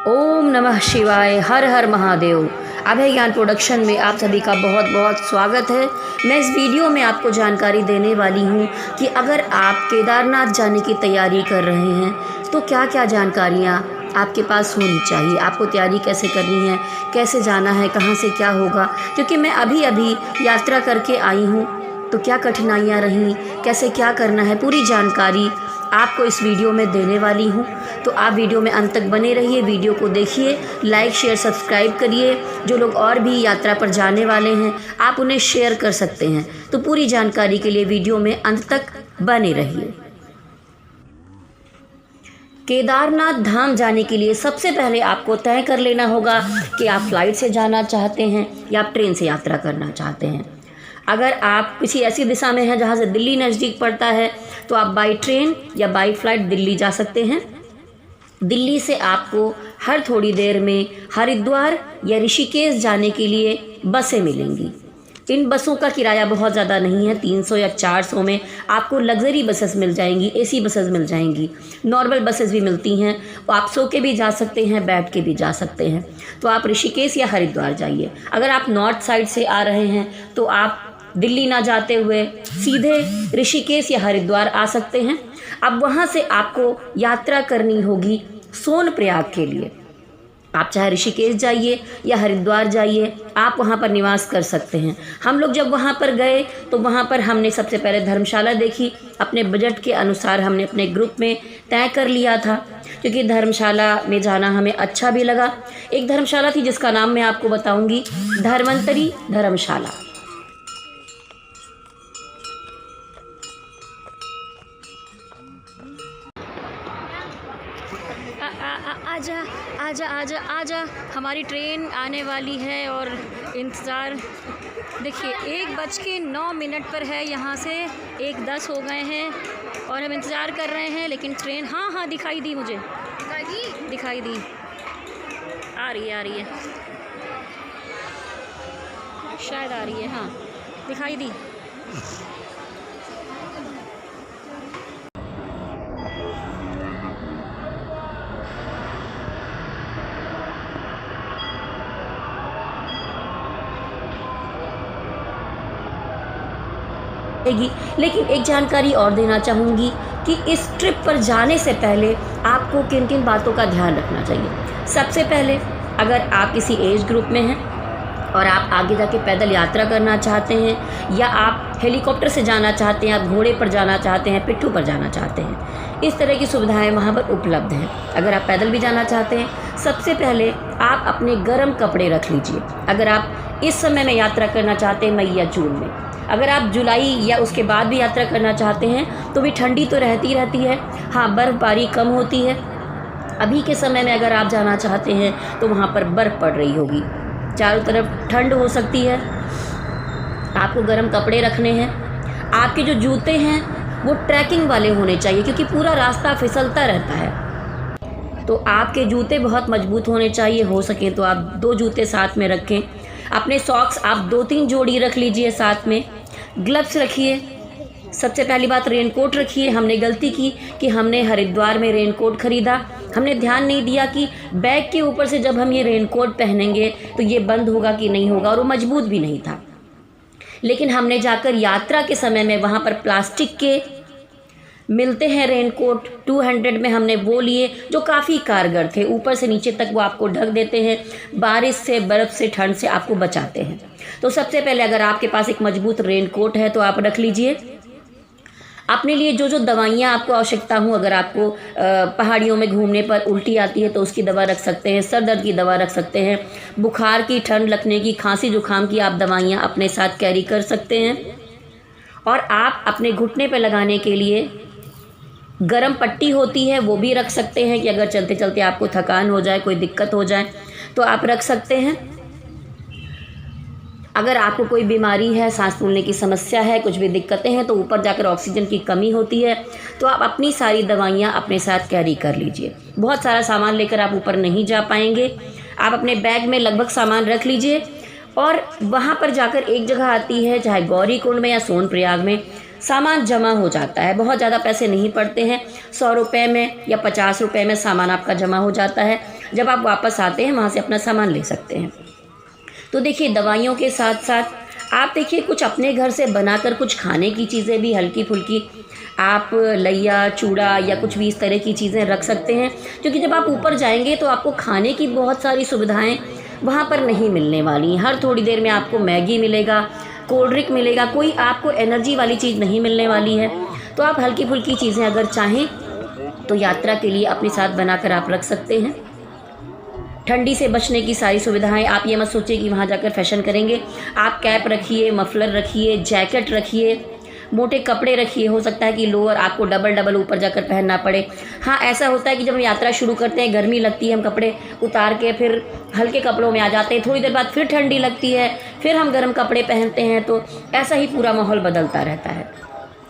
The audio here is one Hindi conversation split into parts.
ओम नमः शिवाय, हर हर महादेव। अभय ज्ञान प्रोडक्शन में आप सभी का बहुत बहुत स्वागत है। मैं इस वीडियो में आपको जानकारी देने वाली हूँ कि अगर आप केदारनाथ जाने की तैयारी कर रहे हैं तो क्या क्या जानकारियाँ आपके पास होनी चाहिए, आपको तैयारी कैसे करनी है, कैसे जाना है, कहाँ से क्या होगा। क्योंकि मैं अभी यात्रा करके आई हूँ तो क्या कठिनाइयाँ रहीं, कैसे क्या करना है, पूरी जानकारी आपको इस वीडियो में देने वाली हूँ। तो आप वीडियो में अंत तक बने रहिए, वीडियो को देखिए, लाइक शेयर सब्सक्राइब करिए। जो लोग और भी यात्रा पर जाने वाले हैं आप उन्हें शेयर कर सकते हैं। तो पूरी जानकारी के लिए वीडियो में अंत तक बने रहिए। केदारनाथ धाम जाने के लिए सबसे पहले आपको तय कर लेना होगा कि आप फ्लाइट से जाना चाहते हैं या आप ट्रेन से यात्रा करना चाहते हैं। अगर आप किसी ऐसी दिशा में हैं जहां से दिल्ली नज़दीक पड़ता है तो आप बाई ट्रेन या बाई फ्लाइट दिल्ली जा सकते हैं। दिल्ली से आपको हर थोड़ी देर में हरिद्वार या ऋषिकेश जाने के लिए बसें मिलेंगी। इन बसों का किराया बहुत ज़्यादा नहीं है, 300 या 400 में आपको लग्जरी बसेस मिल जाएंगी, एसी बसेस मिल जाएंगी, नॉर्मल बसेस भी मिलती हैं। आप सो के भी जा सकते हैं, बैठ के भी जा सकते हैं। तो आप ऋषिकेश या हरिद्वार जाइए। अगर आप नॉर्थ साइड से आ रहे हैं तो आप दिल्ली ना जाते हुए सीधे ऋषिकेश या हरिद्वार आ सकते हैं। अब वहाँ से आपको यात्रा करनी होगी सोनप्रयाग के लिए। आप चाहे ऋषिकेश जाइए या हरिद्वार जाइए, आप वहाँ पर निवास कर सकते हैं। हम लोग जब वहाँ पर गए तो वहाँ पर हमने सबसे पहले धर्मशाला देखी। अपने बजट के अनुसार हमने अपने ग्रुप में तय कर लिया था, क्योंकि धर्मशाला में जाना हमें अच्छा भी लगा। एक धर्मशाला थी जिसका नाम मैं आपको बताऊँगी, धर्मंतरी धर्मशाला। आजा आजा आजा आजा, हमारी ट्रेन आने वाली है और इंतज़ार देखिए 1:09 पर है। यहाँ से 1:10 हो गए हैं और हम इंतज़ार कर रहे हैं। लेकिन ट्रेन हाँ दिखाई दी, मुझे दिखाई दी, आ रही है, शायद आ रही है, हाँ दिखाई दी। लेकिन एक जानकारी और देना चाहूँगी कि इस ट्रिप पर जाने से पहले आपको किन किन बातों का ध्यान रखना चाहिए। सबसे पहले, अगर आप किसी एज ग्रुप में हैं और आप आगे जाके पैदल यात्रा करना चाहते हैं या आप हेलीकॉप्टर से जाना चाहते हैं, आप घोड़े पर जाना चाहते हैं, पिट्ठू पर जाना चाहते हैं, इस तरह की सुविधाएं वहाँ पर उपलब्ध हैं। अगर आप पैदल भी जाना चाहते हैं, सबसे पहले आप अपने गर्म कपड़े रख लीजिए। अगर आप इस समय में यात्रा करना चाहते हैं, मई या जून में, अगर आप जुलाई या उसके बाद भी यात्रा करना चाहते हैं तो भी ठंडी तो रहती है। हाँ, बर्फ़बारी कम होती है। अभी के समय में अगर आप जाना चाहते हैं तो वहाँ पर बर्फ़ पड़ रही होगी, चारों तरफ ठंड हो सकती है। आपको गर्म कपड़े रखने हैं। आपके जो जूते हैं वो ट्रैकिंग वाले होने चाहिए, क्योंकि पूरा रास्ता फिसलता रहता है। तो आपके जूते बहुत मजबूत होने चाहिए। हो सके तो आप 2 जूते साथ में रखें। अपने सॉक्स आप 2-3 जोड़ी रख लीजिए साथ में। ग्लव्स रखिए। सबसे पहली बात, रेनकोट रखिए। हमने गलती की कि हमने हरिद्वार में रेनकोट ख़रीदा, हमने ध्यान नहीं दिया कि बैग के ऊपर से जब हम ये रेनकोट पहनेंगे तो ये बंद होगा कि नहीं होगा, और वो मजबूत भी नहीं था। लेकिन हमने जाकर यात्रा के समय में वहाँ पर प्लास्टिक के मिलते हैं रेनकोट, 200 में हमने वो लिए, जो काफ़ी कारगर थे। ऊपर से नीचे तक वो आपको ढक देते हैं, बारिश से, बर्फ़ से, ठंड से आपको बचाते हैं। तो सबसे पहले अगर आपके पास एक मजबूत रेनकोट है तो आप रख लीजिए। अपने लिए जो दवाइयाँ आपको आवश्यकता हो, अगर आपको पहाड़ियों में घूमने पर उल्टी आती है तो उसकी दवा रख सकते हैं, सर दर्द की दवा रख सकते हैं, बुखार की, ठंड लगने की, खांसी जुकाम की आप दवाइयाँ अपने साथ कैरी कर सकते हैं। और आप अपने घुटने पर लगाने के लिए गरम पट्टी होती है, वो भी रख सकते हैं कि अगर चलते चलते आपको थकान हो जाए, कोई दिक्कत हो जाए तो आप रख सकते हैं। अगर आपको कोई बीमारी है, सांस फूलने की समस्या है, कुछ भी दिक्कतें हैं, तो ऊपर जाकर ऑक्सीजन की कमी होती है, तो आप अपनी सारी दवाइयाँ अपने साथ कैरी कर लीजिए। बहुत सारा सामान लेकर आप ऊपर नहीं जा पाएंगे। आप अपने बैग में लगभग सामान रख लीजिए। और वहाँ पर जाकर एक जगह आती है, चाहे गौरीकुंड में या सोनप्रयाग में, सामान जमा हो जाता है। बहुत ज़्यादा पैसे नहीं पड़ते हैं, 100 रुपये में या 50 रुपये में सामान आपका जमा हो जाता है। जब आप वापस आते हैं वहाँ से अपना सामान ले सकते हैं। तो देखिए, दवाइयों के साथ साथ आप देखिए कुछ अपने घर से बनाकर कुछ खाने की चीज़ें भी हल्की फुल्की आप लैया, चूड़ा या कुछ भी इस तरह की चीज़ें रख सकते हैं, क्योंकि जब आप ऊपर जाएंगे तो आपको खाने की बहुत सारी सुविधाएं वहाँ पर नहीं मिलने वाली। हर थोड़ी देर में आपको मैगी मिलेगा, कोल्ड ड्रिंक मिलेगा, कोई आपको एनर्जी वाली चीज़ नहीं मिलने वाली है। तो आप हल्की फुल्की चीज़ें अगर चाहें तो यात्रा के लिए अपने साथ बनाकर आप रख सकते हैं। ठंडी से बचने की सारी सुविधाएं, आप ये मत सोचिए कि वहाँ जाकर फैशन करेंगे। आप कैप रखिए, मफलर रखिए, जैकेट रखिए, मोटे कपड़े रखिए। हो सकता है कि लोअर आपको डबल ऊपर जाकर पहनना पड़े। हाँ, ऐसा होता है कि जब हम यात्रा शुरू करते हैं गर्मी लगती है, हम कपड़े उतार के फिर हल्के कपड़ों में आ जाते हैं, थोड़ी देर बाद फिर ठंडी लगती है, फिर हम गर्म कपड़े पहनते हैं। तो ऐसा ही पूरा माहौल बदलता रहता है।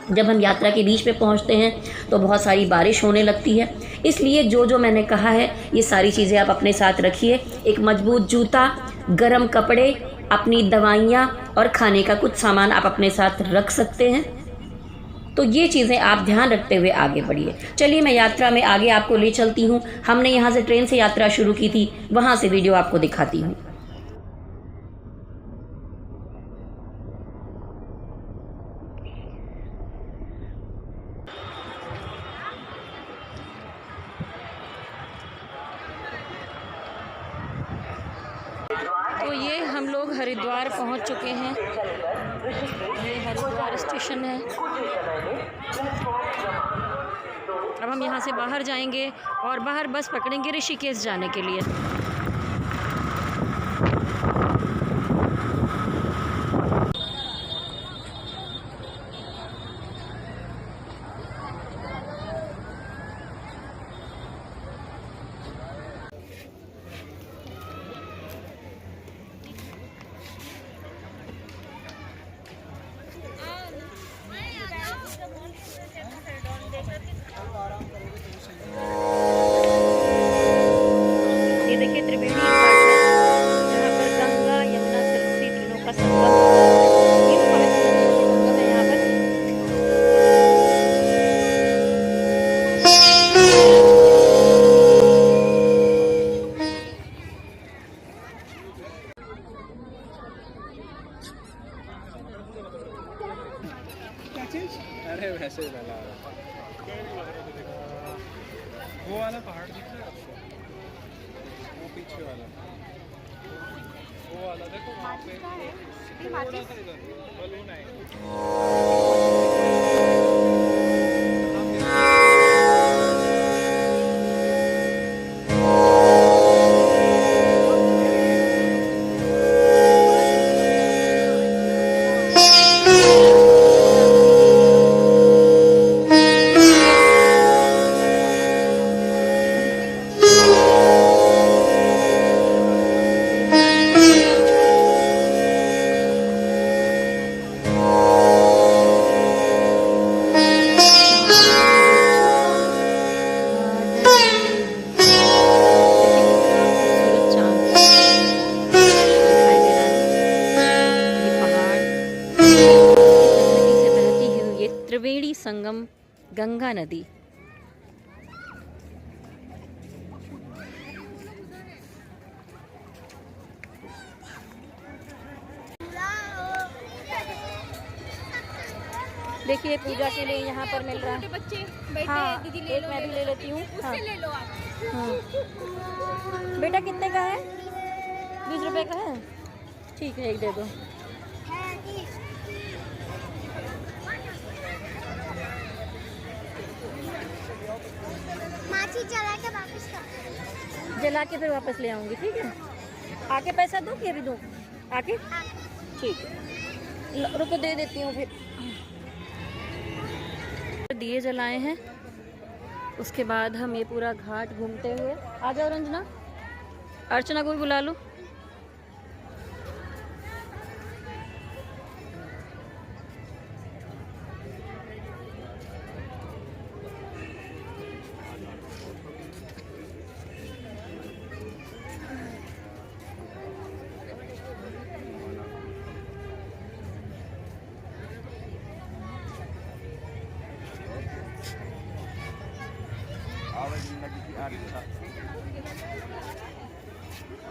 जब हम यात्रा के बीच पे पहुंचते हैं तो बहुत सारी बारिश होने लगती है, इसलिए जो मैंने कहा है ये सारी चीज़ें आप अपने साथ रखिए। एक मजबूत जूता, गर्म कपड़े, अपनी दवाइयाँ और खाने का कुछ सामान आप अपने साथ रख सकते हैं। तो ये चीज़ें आप ध्यान रखते हुए आगे बढ़िए। चलिए, मैं यात्रा में आगे आपको ले चलती हूँ। हमने यहाँ से ट्रेन से यात्रा शुरू की थी, वहाँ से वीडियो आपको दिखाती हूँ। तो ये हम लोग हरिद्वार पहुंच चुके हैं। ये हरिद्वार स्टेशन है। अब हम यहाँ से बाहर जाएंगे और बाहर बस पकड़ेंगे ऋषिकेश जाने के लिए। ये देखिए त्रिवेणी घाट है, जहाँ पर गंगा, यमुना, सरस्वती तीनों का संगम, तीनों पवित्र नदियों का संगम है यहाँ पर। अरे वैसे ही डाला वो वाला पहाड़ दिख रहा है आपको, वो पीछे वाला, वो वाला देखो वहाँ पे थोड़ा सा इधर बलून है। त्रिवेणी संगम गंगा नदी। देखिए, पूजा के लिए यहाँ पर मिल रहा है। बच्चे बैठे हाँ, दीदी ले एक लो, मैं भी ले लेती हूँ। उससे हाँ, ले लो आप। हाँ। बेटा कितने का है? 20 रुपए का है। ठीक है, एक दे दो। माची जला के वापस कर, जला के फिर वापस ले आऊँगी। ठीक है, आके पैसा दो कि अभी दो? आके ठीक है, रुको दे देती हूँ। फिर दिए जलाए हैं, उसके बाद हम ये पूरा घाट घूमते हुए आ जाओ। रंजना, अर्चना को भी बुला लो।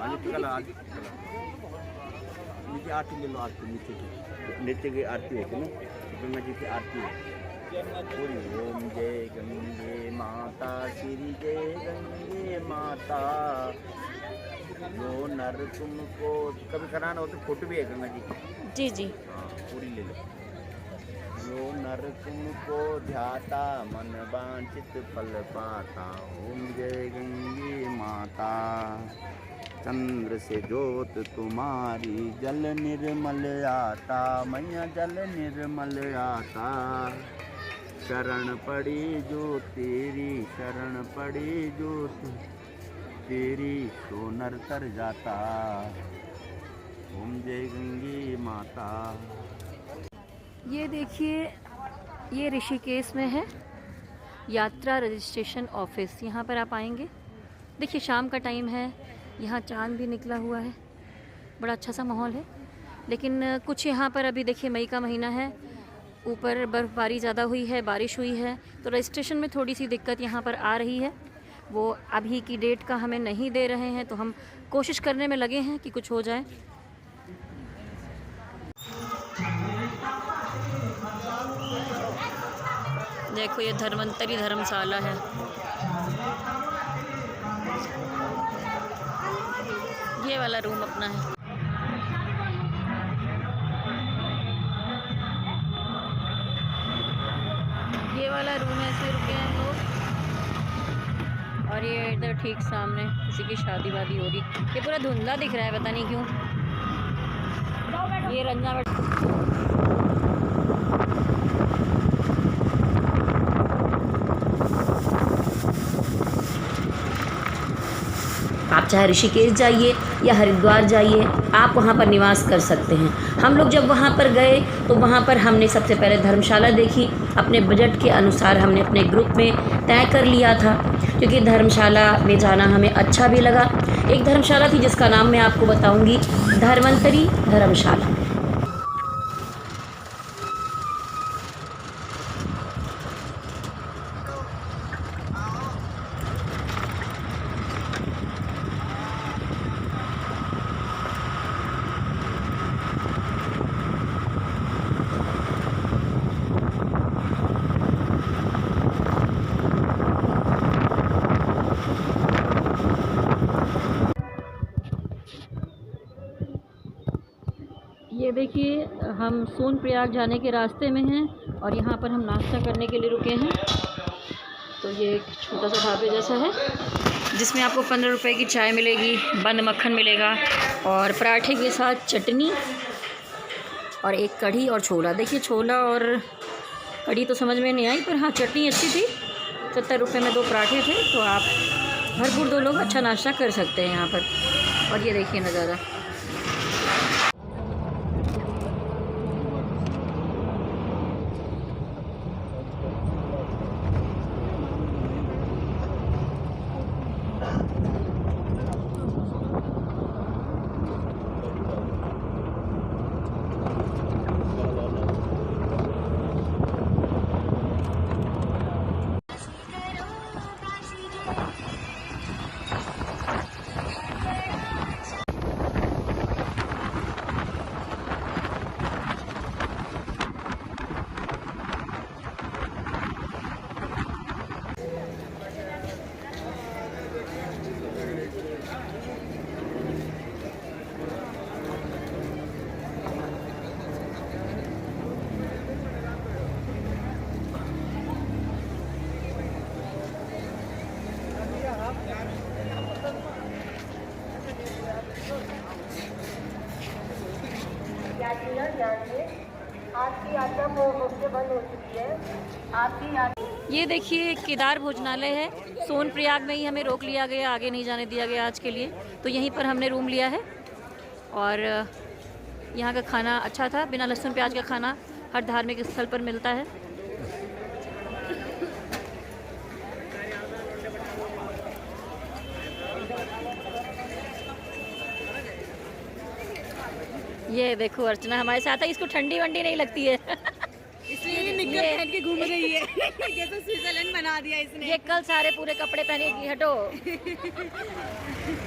आज कल नीचे आरती ले लो, आरती नीचे की आरती है ना, ब्रह्मा जी की आरती है। पूरी ओम जय गंगे माता, श्री जय गंगे माता, जो नर तुमको कभी कराना हो तो फोटो भी है गंगा जी की। जी जी। हाँ पूरी ले लो। जो नर तुमको ध्याता, मन वांछित फल पाता, ओम जय गंगे माता। चंद्र से ज्योत तुम्हारी, जल निर्मल आता, मैया जल निर्मल आता। शरण पड़ी जो तेरी, शरण पड़ी जो तेरी, तो नर तर जाता, ओम जय गंगे माता। ये देखिए, ये ऋषिकेश में है यात्रा रजिस्ट्रेशन ऑफिस। यहाँ पर आप आएंगे, देखिए शाम का टाइम है, यहाँ चांद भी निकला हुआ है, बड़ा अच्छा सा माहौल है। लेकिन कुछ यहाँ पर अभी देखिए मई का महीना है, ऊपर बर्फ़बारी ज़्यादा हुई है, बारिश हुई है, तो रजिस्ट्रेशन में थोड़ी सी दिक्कत यहाँ पर आ रही है। वो अभी की डेट का हमें नहीं दे रहे हैं, तो हम कोशिश करने में लगे हैं कि कुछ हो जाए। देखो ये धर्मंतरी धर्मशाला है। ये वाला रूम अपना है। ये वाला रूम है, इसमें रुके हैं हम लोग। और ये इधर ठीक सामने किसी की शादी वादी हो रही। ये पूरा धुंधला दिख रहा है, पता नहीं क्यों। ये रंजना आप चाहे ऋषिकेश जाइए या हरिद्वार जाइए, आप वहाँ पर निवास कर सकते हैं। हम लोग जब वहाँ पर गए तो वहाँ पर हमने सबसे पहले धर्मशाला देखी। अपने बजट के अनुसार हमने अपने ग्रुप में तय कर लिया था, क्योंकि धर्मशाला में जाना हमें अच्छा भी लगा। एक धर्मशाला थी जिसका नाम मैं आपको बताऊँगी, धर्मंतरी धर्मशाला। ये देखिए, हम सोनप्रयाग जाने के रास्ते में हैं और यहाँ पर हम नाश्ता करने के लिए रुके हैं। तो ये एक छोटा सा ढाबे जैसा है, जिसमें आपको 15 रुपए की चाय मिलेगी, बंद मक्खन मिलेगा और पराठे के साथ चटनी और एक कढ़ी और छोला। देखिए छोला और कढ़ी तो समझ में नहीं आई, पर हाँ चटनी अच्छी थी। 70 रुपये में 2 पराठे थे, तो आप भरपूर 2 लोग अच्छा नाश्ता कर सकते हैं यहाँ पर। और ये देखिए नज़ारा। आपकी यात्रा मुझसे बंद हो चुकी है। आपकी यात्रा ये देखिए केदार भोजनालय है, सोनप्रयाग में ही हमें रोक लिया गया, आगे नहीं जाने दिया गया आज के लिए। तो यहीं पर हमने रूम लिया है और यहाँ का खाना अच्छा था। बिना लहसुन प्याज का खाना हर धार्मिक स्थल पर मिलता है। ये देखो अर्चना हमारे साथ है, इसको ठंडी वंडी नहीं लगती है इसलिए ये पहन के घूम रही है। ये तो स्विट्जरलैंड बना दिया इसने। ये कल सारे पूरे कपड़े पहनेगी, हटो।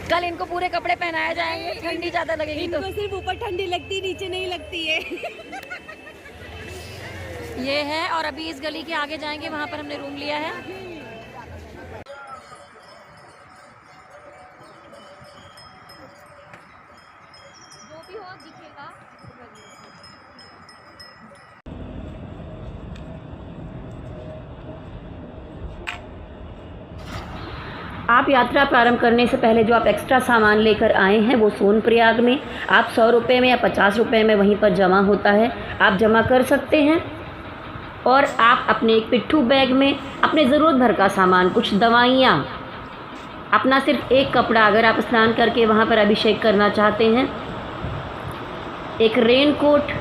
कल इनको पूरे कपड़े पहनाया जाएंगे, ठंडी ज्यादा लगेगी तो। इनको सिर्फ ऊपर ठंडी लगती, नीचे नहीं लगती है। ये है, और अभी इस गली के आगे जाएंगे, वहाँ पर हमने रूम लिया है। जो भी हो दिखेगा। आप यात्रा प्रारंभ करने से पहले जो आप एक्स्ट्रा सामान लेकर आए हैं वो सोनप्रयाग में आप 100 रुपये में या 50 रुपये में वहीं पर जमा होता है, आप जमा कर सकते हैं। और आप अपने एक पिट्ठू बैग में अपने ज़रूरत भर का सामान, कुछ दवाइयाँ, अपना सिर्फ एक कपड़ा, अगर आप स्नान करके वहाँ पर अभिषेक करना चाहते हैं, एक रेन कोट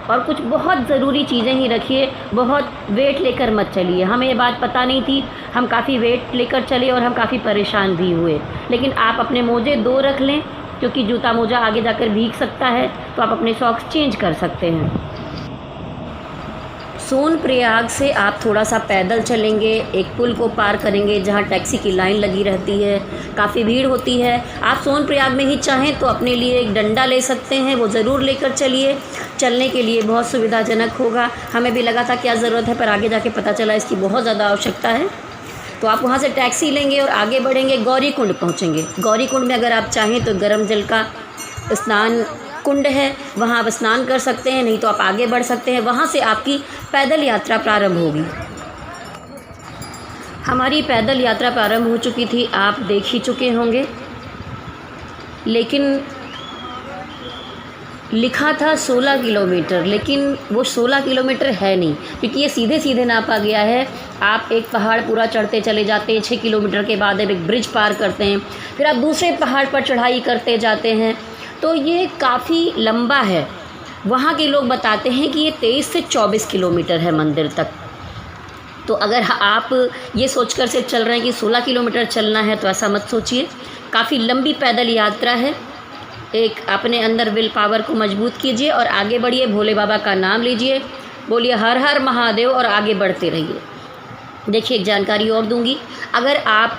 और कुछ बहुत ज़रूरी चीज़ें ही रखिए। बहुत वेट लेकर मत चलिए। हमें ये बात पता नहीं थी, हम काफ़ी वेट लेकर चले और हम काफ़ी परेशान भी हुए। लेकिन आप अपने मोजे 2 रख लें, क्योंकि जूता मोजा आगे जाकर भीग सकता है, तो आप अपने सॉक्स चेंज कर सकते हैं। सोनप्रयाग से आप थोड़ा सा पैदल चलेंगे, एक पुल को पार करेंगे जहाँ टैक्सी की लाइन लगी रहती है, काफ़ी भीड़ होती है। आप सोनप्रयाग में ही चाहें तो अपने लिए एक डंडा ले सकते हैं, वो ज़रूर लेकर चलिए। चलने के लिए बहुत सुविधाजनक होगा। हमें भी लगा था क्या ज़रूरत है, पर आगे जाके पता चला इसकी बहुत ज़्यादा आवश्यकता है। तो आप वहाँ से टैक्सी लेंगे और आगे बढ़ेंगे, गौरी कुंड पहुँचेंगे। गौरी कुंड में अगर आप चाहें तो गर्म जल का स्नान कुंड है, वहाँ आप स्नान कर सकते हैं, नहीं तो आप आगे बढ़ सकते हैं। वहाँ से आपकी पैदल यात्रा प्रारंभ होगी। हमारी पैदल यात्रा प्रारंभ हो चुकी थी, आप देख ही चुके होंगे। लेकिन लिखा था 16 किलोमीटर, लेकिन वो 16 किलोमीटर है नहीं, क्योंकि ये सीधे सीधे नापा गया है। आप एक पहाड़ पूरा चढ़ते चले जाते हैं, 6 किलोमीटर के बाद एक ब्रिज पार करते हैं, फिर आप दूसरे पहाड़ पर चढ़ाई करते जाते हैं, तो ये काफ़ी लंबा है। वहाँ के लोग बताते हैं कि ये 23 से 24 किलोमीटर है मंदिर तक। तो अगर आप ये सोचकर सिर्फ चल रहे हैं कि 16 किलोमीटर चलना है, तो ऐसा मत सोचिए। काफ़ी लंबी पैदल यात्रा है। एक अपने अंदर विल पावर को मजबूत कीजिए और आगे बढ़िए। भोले बाबा का नाम लीजिए, बोलिए हर हर महादेव और आगे बढ़ते रहिए। देखिए, एक जानकारी और दूंगी। अगर आप,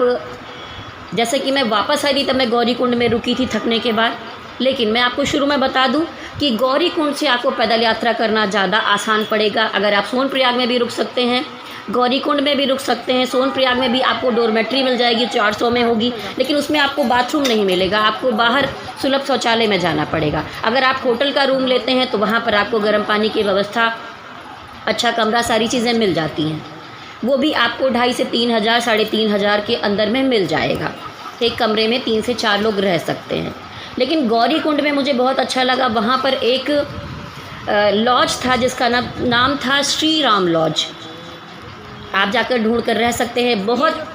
जैसे कि मैं वापस आई थी तब मैं गौरी कुंड में रुकी थी थकने के बाद, लेकिन मैं आपको शुरू में बता दूं कि गौरी कुंड से आपको पैदल यात्रा करना ज़्यादा आसान पड़ेगा। अगर आप सोनप्रयाग में भी रुक सकते हैं, गौरी कुंड में भी रुक सकते हैं। सोनप्रयाग में भी आपको डोरमेट्री मिल जाएगी, 400 में होगी, लेकिन उसमें आपको बाथरूम नहीं मिलेगा, आपको बाहर सुलभ शौचालय में जाना पड़ेगा। अगर आप होटल का रूम लेते हैं तो वहाँ पर आपको गर्म पानी की व्यवस्था, अच्छा कमरा, सारी चीज़ें मिल जाती हैं। वो भी आपको 2,500 से 3,000, 3,500 के अंदर में मिल जाएगा। एक कमरे में 3 से 4 लोग रह सकते हैं। लेकिन गौरी कुंड में मुझे बहुत अच्छा लगा, वहाँ पर एक लॉज था जिसका नाम था श्री राम लॉज। आप जाकर ढूंढ कर रह सकते हैं। बहुत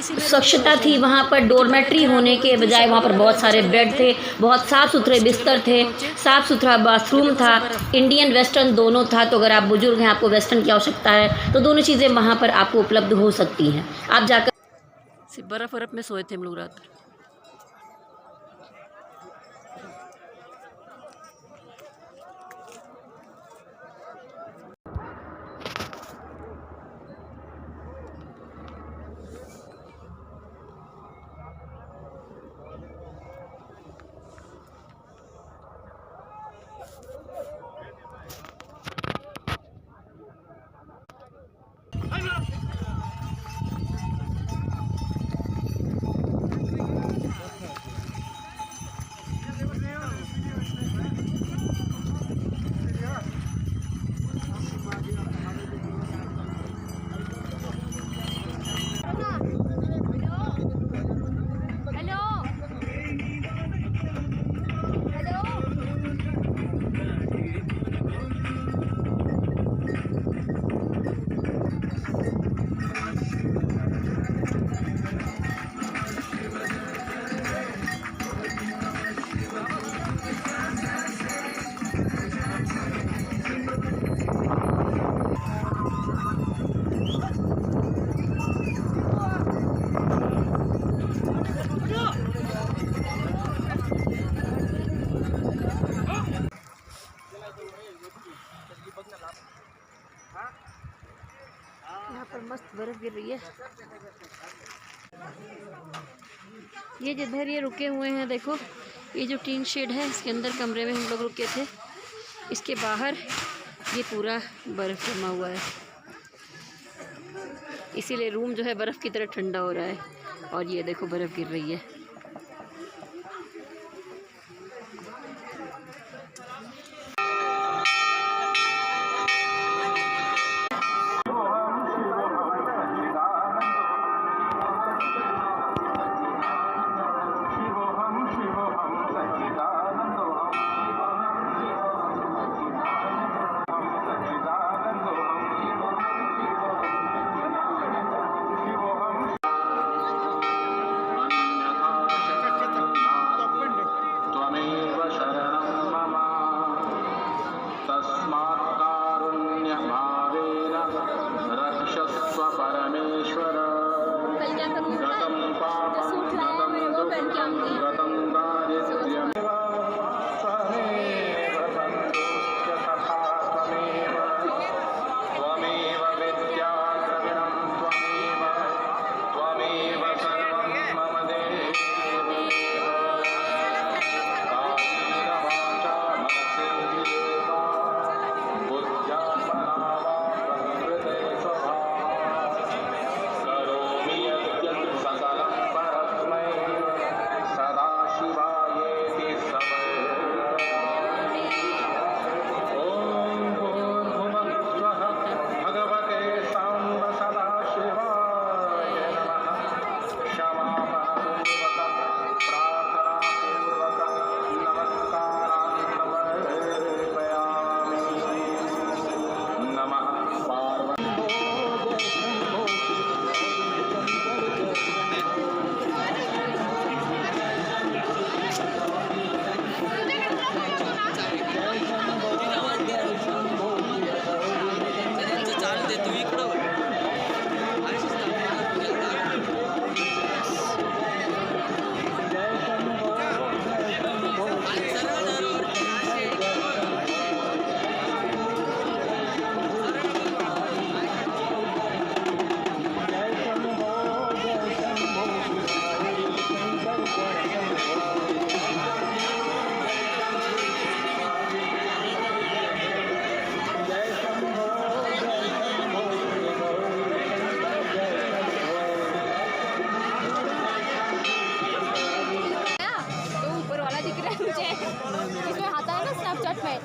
स्वच्छता थी वहाँ पर, डोरमेट्री होने के बजाय वहाँ पर बहुत सारे बेड थे, बहुत साफ़ सुथरे बिस्तर थे, साफ़ सुथरा बाथरूम था, इंडियन वेस्टर्न दोनों था। तो अगर आप बुजुर्ग हैं, आपको वेस्टर्न की आवश्यकता है, तो दोनों चीज़ें वहाँ पर आपको उपलब्ध हो सकती हैं। आप जाकर सिर्फ बर्फ़ में सोए थे हम लोग रात। गिर रही है। ये जिधर ये रुके हुए हैं देखो, ये जो टीन शेड है इसके अंदर कमरे में हम लोग रुके थे, इसके बाहर ये पूरा बर्फ़ जमा हुआ है, इसीलिए रूम जो है बर्फ़ की तरह ठंडा हो रहा है। और ये देखो बर्फ़ गिर रही है। इसमें आता है ना स्नैपचैट में।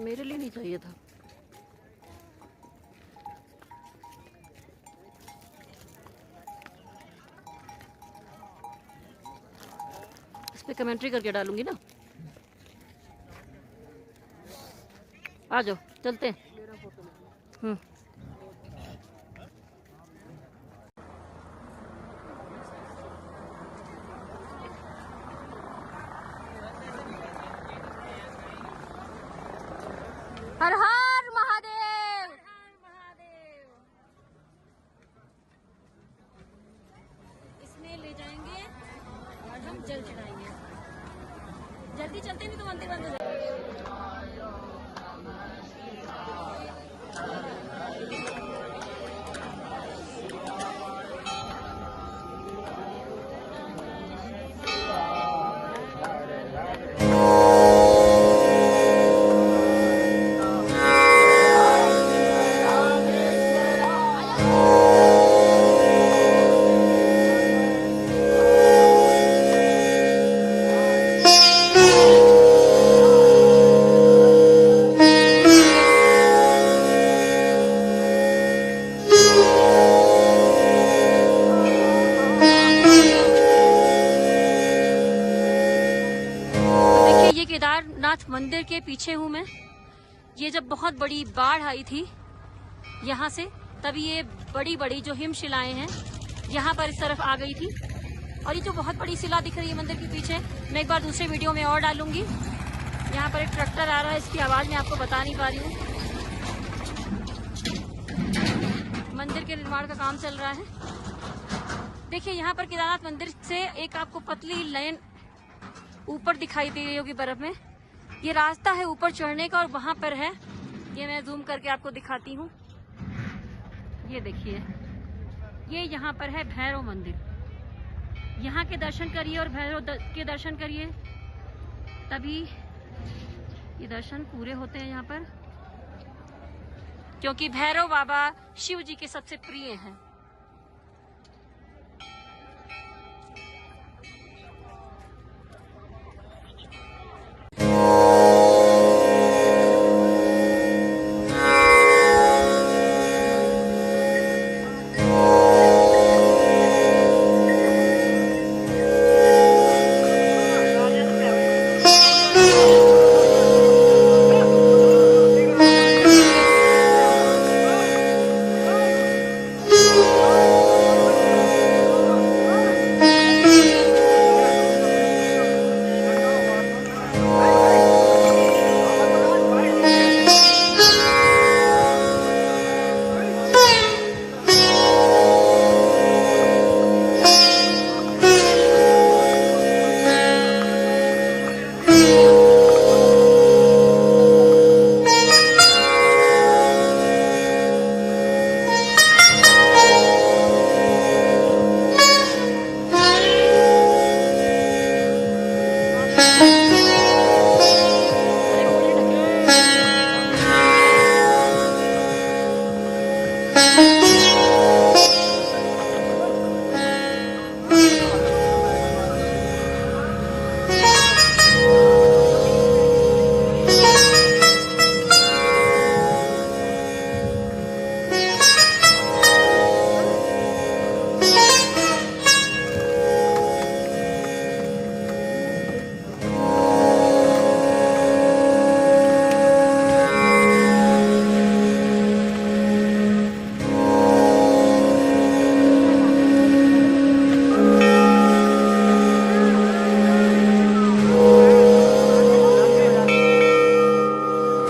मेरे लिए नहीं चाहिए था। इस पे कमेंट्री करके डालूंगी ना। आ जाओ चलते हैं। हर हर महादेव। इसमें ले जाएंगे और हम जल चढ़ाएंगे। जल्दी चलते नहीं तो मंदिर बंद हो जाएगा। केदारनाथ मंदिर के पीछे हूँ मैं। ये जब बहुत बड़ी बाढ़ आई थी यहाँ से, तभी ये बड़ी बड़ी जो हिमशिलाएं हैं यहाँ पर इस तरफ आ गई थी। और ये जो बहुत बड़ी शिला दिख रही है मंदिर के पीछे, मैं एक बार दूसरे वीडियो में और डालूंगी। यहाँ पर एक ट्रैक्टर आ रहा है, इसकी आवाज़ मैं आपको बता नहीं पा रही हूँ। मंदिर के निर्माण का काम चल रहा है। देखिए यहाँ पर केदारनाथ मंदिर से एक आपको पतली लाइन ऊपर दिखाई दे रही होगी बर्फ में। ये रास्ता है ऊपर चढ़ने का और वहां पर है, ये मैं जूम करके आपको दिखाती हूँ। ये देखिए, ये यहाँ पर है भैरव मंदिर। यहाँ के दर्शन करिए और भैरव के दर्शन करिए, तभी ये दर्शन पूरे होते हैं यहाँ पर, क्योंकि भैरव बाबा शिव जी के सबसे प्रिय हैं।